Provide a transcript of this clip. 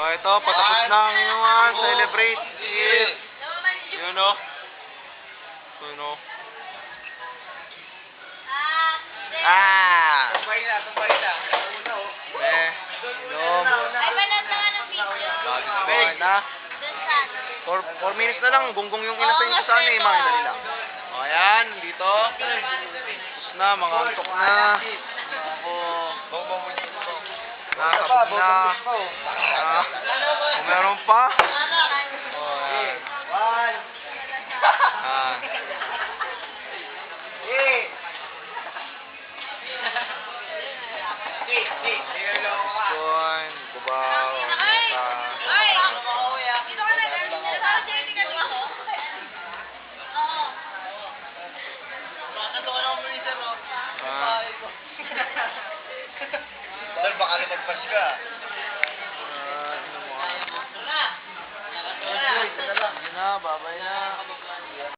So ito, patapos na ang inyong celebrate. Yun o. So yun o. Tumbay na. Inom. Ay, panood na nga ng video. Lagi na. Dun sa ano. 4 minutes na lang. Gunggong yung inasayin ko sa ano eh. Mga dali lang. O ayan, dito. Tapos na, mga antok na. Ako. Nakakabog na. Kung meron pa. O ayan. Spoon, kubaw, mata. Ay! Dito ka na. Para dirty ka dito. Oo. Sir, baka lumagpas ka. Yun na, babay na.